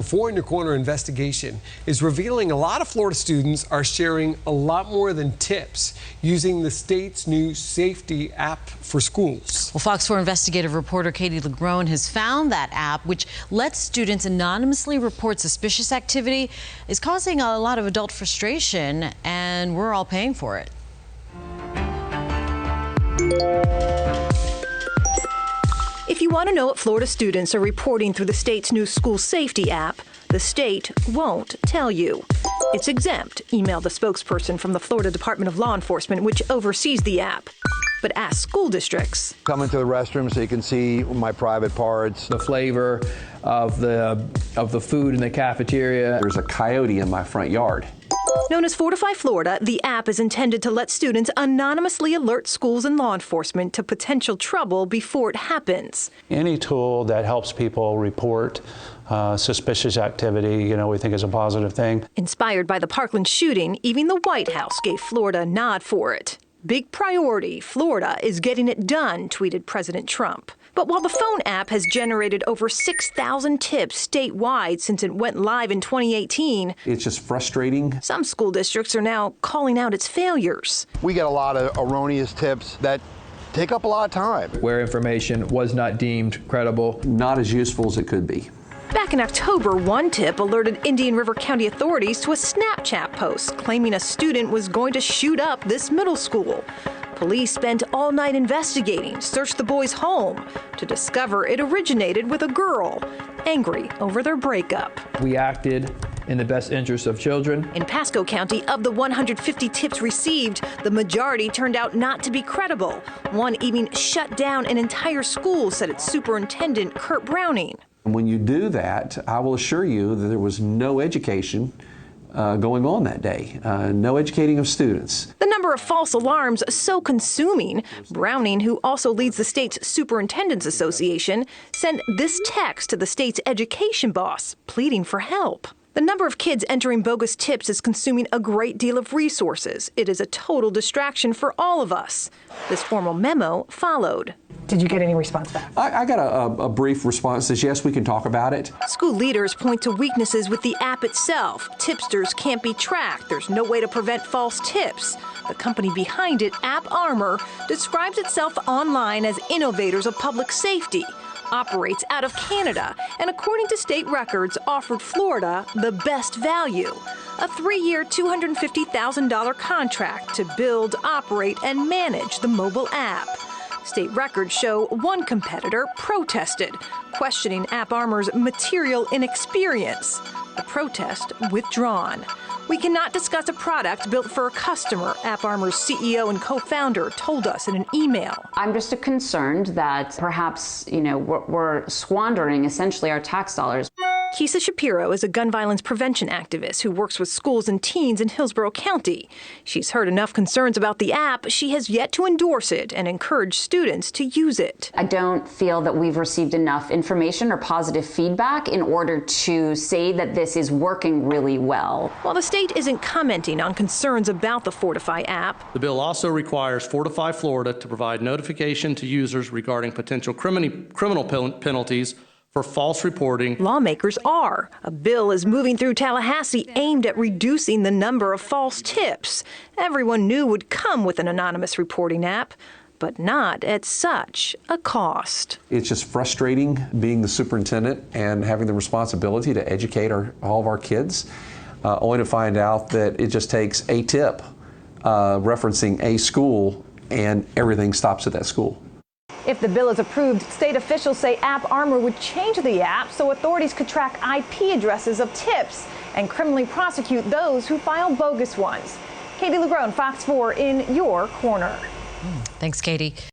Four in Your Corner investigation is revealing a lot of Florida students are sharing a lot more than tips using the state's new safety app for schools. Well, Fox 4 investigative reporter Katie LeGrone has found that app, which lets students anonymously report suspicious activity, is causing a lot of adult frustration, and we're all paying for it. If you want to know what Florida students are reporting through the state's new school safety app, the state won't tell you. It's exempt, emailed the spokesperson from the Florida Department of Law Enforcement, which oversees the app. But ask school districts. Come into the restroom so you can see my private parts. The flavor of the food in the cafeteria. There's a coyote in my front yard. Known as Fortify Florida, the app is intended to let students anonymously alert schools and law enforcement to potential trouble before it happens. Any tool that helps people report suspicious activity, we think is a positive thing. Inspired by the Parkland shooting, even the White House gave Florida a nod for it. Big priority, Florida is getting it done, tweeted President Trump. But while the phone app has generated over 6,000 tips statewide since it went live in 2018, it's just frustrating. Some school districts are now calling out its failures. We get a lot of erroneous tips that take up a lot of time. Where information was not deemed credible. Not as useful as it could be. Back in October, one tip alerted Indian River County authorities to a Snapchat post claiming a student was going to shoot up this middle school. Police spent all night investigating, searched the boy's home to discover it originated with a girl, angry over their breakup. We acted in the best interest of children. In Pasco County, of the 150 tips received, the majority turned out not to be credible. One even shut down an entire school, said its superintendent, Kurt Browning. When you do that, I will assure you that there was no education going on that day, no educating of students. The number of false alarms so consuming, Browning, who also leads the state's Superintendents Association, sent this text to the state's education boss, pleading for help. The number of kids entering bogus tips is consuming a great deal of resources. It is a total distraction for all of us. This formal memo followed. Did you get any response back? I got a brief response that says, yes, we can talk about it. School leaders point to weaknesses with the app itself. Tipsters can't be tracked. There's no way to prevent false tips. The company behind it, App Armor, describes itself online as innovators of public safety, operates out of Canada, and according to state records, offered Florida the best value, a 3-year, $250,000 contract to build, operate, and manage the mobile app. State records show one competitor protested, questioning App Armor's material inexperience. The protest withdrawn. We cannot discuss a product built for a customer, App Armor's CEO and co-founder told us in an email. I'm just concerned that perhaps, we're squandering essentially our tax dollars. Kisa Shapiro is a gun violence prevention activist who works with schools and teens in Hillsborough County. She's heard enough concerns about the app, she has yet to endorse it and encourage students to use it. I don't feel that we've received enough information or positive feedback in order to say that this is working really well. While the state isn't commenting on concerns about the Fortify app, the bill also requires Fortify Florida to provide notification to users regarding potential criminal penalties for false reporting. Lawmakers are. A bill is moving through Tallahassee aimed at reducing the number of false tips. Everyone knew would come with an anonymous reporting app, but not at such a cost. It's just frustrating being the superintendent and having the responsibility to educate all of our kids, only to find out that it just takes a tip referencing a school and everything stops at that school. If the bill is approved, state officials say App Armor would change the app so authorities could track IP addresses of tips and criminally prosecute those who file bogus ones. Katie LeGrone, Fox 4 in your corner. Thanks, Katie.